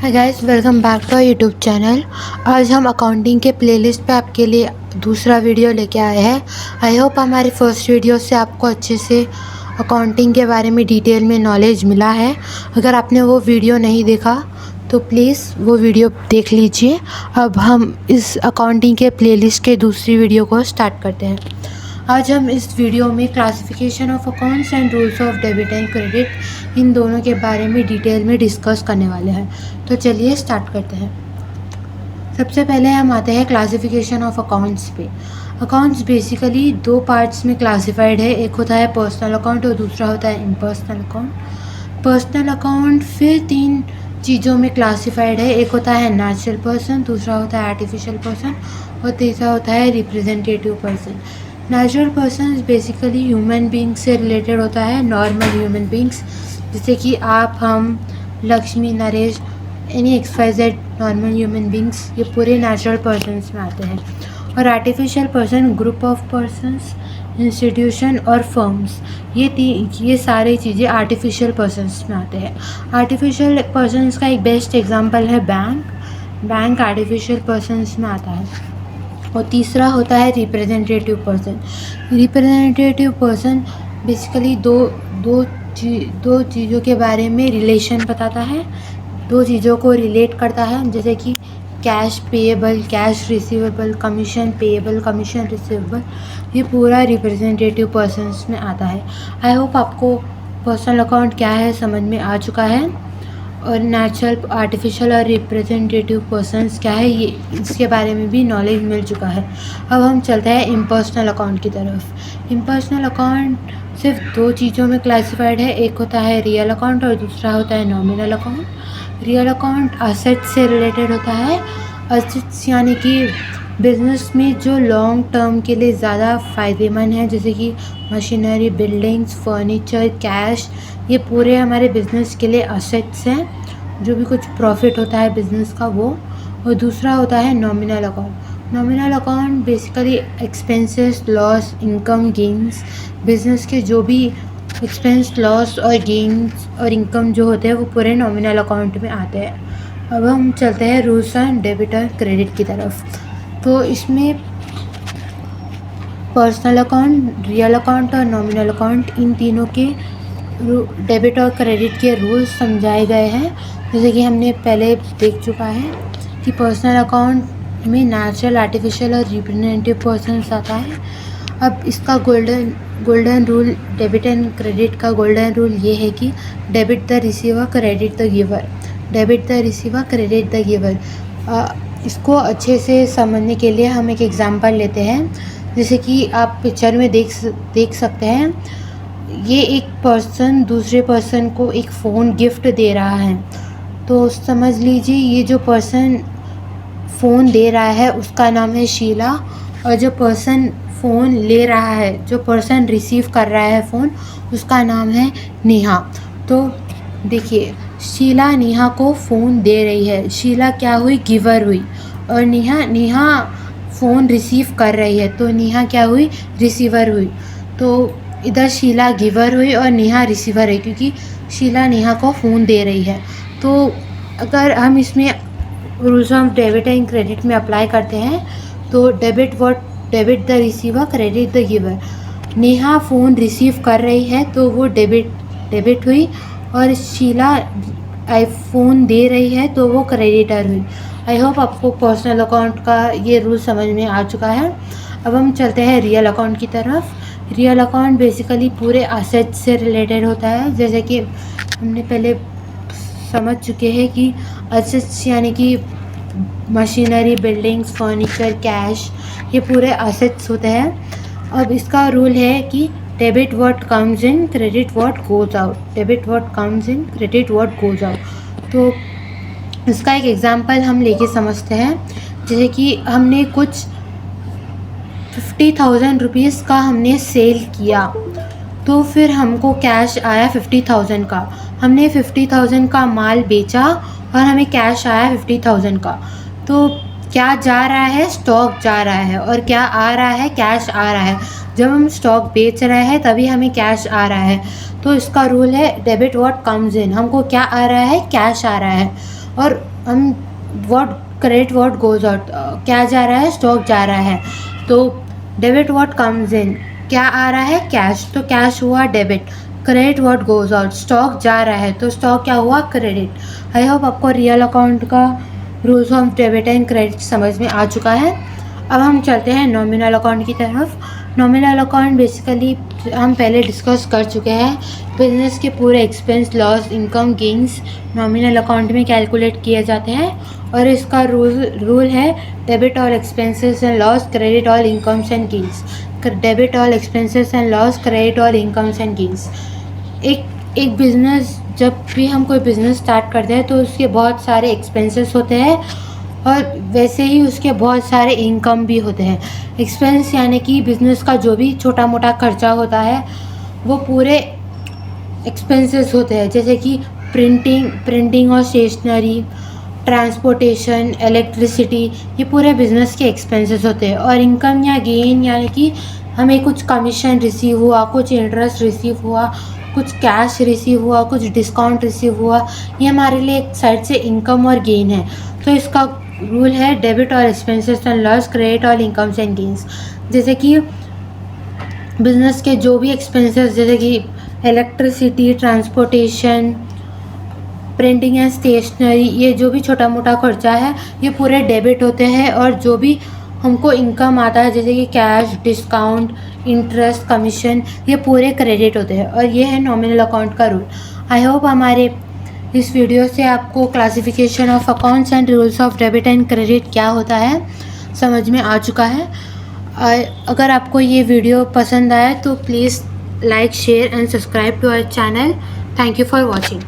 Hi guys, welcome back to our YouTube channel. आज हम accounting के प्लेलिस्ट पे आपके लिए दूसरा वीडियो लेके आए हैं। आई होप हमारी फर्स्ट वीडियो से आपको अच्छे से अकाउंटिंग के बारे में डिटेल में नॉलेज मिला है। अगर आपने वो वीडियो नहीं देखा तो प्लीज़ वो वीडियो देख लीजिए। अब हम इस अकाउंटिंग के प्लेलिस्ट के दूसरी वीडियो को स्टार्ट करते हैं। आज हम इस वीडियो में classification of accounts and rules of debit and credit in दोनों के बारे में डिटेल में डिस्कस करने वाले हैं। तो चलिए स्टार्ट करते हैं। सबसे पहले हम आते हैं क्लासिफिकेशन ऑफ अकाउंट्स पे। अकाउंट्स बेसिकली दो पार्ट्स में क्लासिफाइड है। एक होता है पर्सनल अकाउंट और दूसरा होता है इम्पर्सनल अकाउंट। पर्सनल अकाउंट फिर तीन चीज़ों में क्लासिफाइड है। एक होता है नेचुरल पर्सन, दूसरा होता है आर्टिफिशियल पर्सन और तीसरा होता है representative person. Natural person basically human beings से रिलेटेड होता है, नॉर्मल ह्यूमन बींग्स जैसे कि आप, हम, Lakshmi, Naresh, any XYZ normal human beings, ये पूरे नेचुरल पर्सन्स में आते हैं। और artificial person group of persons, institution और फर्म्स, ये सारी चीज़ें आर्टिफिशियल पर्सन्स में आते हैं। आर्टिफिशियल पर्सन्स का एक बेस्ट एग्जांपल है बैंक आर्टिफिशियल पर्सन्स में आता है। और तीसरा होता है representative person. Representative person basically दो चीज़ों के बारे में रिलेशन बताता है, दो चीज़ों को रिलेट करता है, जैसे कि cash payable, cash receivable, commission payable, commission receivable, ये पूरा रिप्रेजेंटेटिव पर्सन्स में आता है। आई होप आपको पर्सनल अकाउंट क्या है समझ में आ चुका है और नेचुरल, आर्टिफिशियल और रिप्रेजेंटेटिव पर्सन्स क्या है ये इसके बारे में भी नॉलेज मिल चुका है। अब हम चलते हैं इम्पर्सनल अकाउंट की तरफ। इम्पर्सनल अकाउंट सिर्फ दो चीज़ों में क्लासिफाइड है। एक होता है रियल अकाउंट और दूसरा होता है nominal account. Real account asset से रिलेटेड होता है। असेट्स यानी कि बिजनेस में जो लॉन्ग टर्म के लिए ज़्यादा फ़ायदेमंद है, जैसे कि मशीनरी, बिल्डिंग्स, फर्नीचर, कैश, ये पूरे हमारे बिज़नेस के लिए असेट्स हैं, जो भी कुछ प्रॉफिट होता है बिज़नेस का वो। और दूसरा होता है nominal account. Nominal account basically expenses, loss, income, gains, business के जो भी एक्सपेंस, लॉस और गेन्स और इनकम जो होते हैं वो पूरे नॉमिनल अकाउंट में आते हैं। अब हम चलते हैं रूल्स ऑन डेबिट और क्रेडिट की तरफ। तो इसमें पर्सनल अकाउंट, रियल अकाउंट और नॉमिनल अकाउंट, इन तीनों के डेबिट और क्रेडिट के रूल्स समझाए गए हैं। जैसे कि हमने पहले देख चुका है कि पर्सनल अकाउंट में नेचुरल, आर्टिफिशियल और रिप्रेजेंटेटिव पर्सन्स आता है। अब इसका golden rule, debit and credit का गोल्डन रूल ये है कि debit the receiver, credit the giver. Debit the receiver, credit the giver. इसको अच्छे से समझने के लिए हम एक एग्जांपल लेते हैं। जैसे कि आप पिक्चर में देख सकते हैं, ये एक पर्सन दूसरे पर्सन को एक फ़ोन गिफ्ट दे रहा है। तो समझ लीजिए ये जो पर्सन फ़ोन दे रहा है उसका नाम है शीला, और जो पर्सन फ़ोन ले रहा है, जो पर्सन रिसीव कर रहा है फ़ोन, उसका नाम है नेहा। तो देखिए, शीला नेहा को फ़ोन दे रही है। शीला क्या हुई? गिवर हुई। और नेहा फ़ोन रिसीव कर रही है, तो नेहा क्या हुई? रिसीवर हुई। तो इधर शीला गिवर हुई और नेहा रिसीवर है, क्योंकि शीला नेहा को फ़ोन दे रही है। तो अगर हम इसमें rules of debit and credit में अप्लाई करते हैं तो debit the receiver, credit the giver. Neha phone receive कर रही है तो वो डेबिट हुई, और शीला आईफोन दे रही है तो वो क्रेडिटर हुई। आई होप आपको पर्सनल अकाउंट का ये रूल समझ में आ चुका है। अब हम चलते हैं रियल अकाउंट की तरफ। रियल अकाउंट बेसिकली पूरे असेट्स से रिलेटेड होता है। जैसे कि हमने पहले समझ चुके हैं कि असेट्स यानी कि मशीनरी, बिल्डिंग्स, फर्नीचर, कैश, ये पूरे असेट्स होते हैं। अब इसका रूल है कि debit what comes in, credit what goes out. Debit what comes in, credit what goes out. तो इसका एक एग्जांपल हम लेके समझते हैं। जैसे कि हमने कुछ 50,000 रुपीज़ का हमने सेल किया, तो फिर हमको कैश आया 50,000 का। हमने 50,000 का माल बेचा और हमें कैश आया 50,000 का। तो क्या जा रहा है? स्टॉक जा रहा है। और क्या आ रहा है? कैश आ रहा है। जब हम स्टॉक बेच रहे हैं तभी हमें कैश आ रहा है। तो इसका रूल है डेबिट व्हाट कम्स इन। हमको क्या आ रहा है? कैश आ रहा है। और हम what credit what goes out, क्या जा रहा है, स्टॉक जा रहा है। तो डेबिट व्हाट कम्स इन, क्या आ रहा है, कैश, तो कैश हुआ debit. Credit what goes out, stock जा रहा है तो स्टॉक क्या हुआ, क्रेडिट। आई होप आपको रियल अकाउंट का rules of debit and credit समझ में आ चुका है। अब हम चलते हैं नॉमिनल अकाउंट की तरफ। नॉमिनल अकाउंट बेसिकली हम पहले डिस्कस कर चुके हैं। बिजनेस के पूरे expense, loss, income, gains nominal account में कैलकुलेट किए जाते हैं और इसका रूल है debit all expenses and loss, credit all incomes and gains. Debit all expenses and loss, credit all incomes and gains. एक बिज़नेस, जब भी हम कोई बिज़नेस स्टार्ट करते हैं तो उसके बहुत सारे एक्सपेंसेस होते हैं और वैसे ही उसके बहुत सारे इनकम भी होते हैं। एक्सपेंस यानी कि बिज़नेस का जो भी छोटा मोटा खर्चा होता है वो पूरे एक्सपेंसेस होते हैं, जैसे कि प्रिंटिंग और स्टेशनरी, ट्रांसपोर्टेशन, इलेक्ट्रिसिटी, ये पूरे बिज़नेस के एक्सपेंसेस होते हैं। और इनकम या गेन यानी कि हमें कुछ कमीशन रिसीव हुआ, कुछ इंटरेस्ट रिसीव हुआ, कुछ कैश रिसीव हुआ, कुछ डिस्काउंट रिसीव हुआ, ये हमारे लिए एक साइड से इनकम और गेन है। तो इसका रूल है डेबिट और एक्सपेंसेस एंड लॉस, क्रेडिट और इनकम्स एंड गेन्स। जैसे कि बिज़नेस के जो भी एक्सपेंसेस, जैसे कि electricity, transportation, printing and stationery, ये जो भी छोटा मोटा खर्चा है ये पूरे डेबिट होते हैं। और जो भी हमको इनकम आता है जैसे कि कैश, डिस्काउंट, इंटरेस्ट, कमीशन, ये पूरे क्रेडिट होते हैं। और ये है नॉमिनल अकाउंट का रूल। आई होप हमारे इस वीडियो से आपको classification of accounts and rules of debit and credit क्या होता है समझ में आ चुका है। अगर आपको ये वीडियो पसंद आया तो please like, share and subscribe to our channel. Thank you for watching.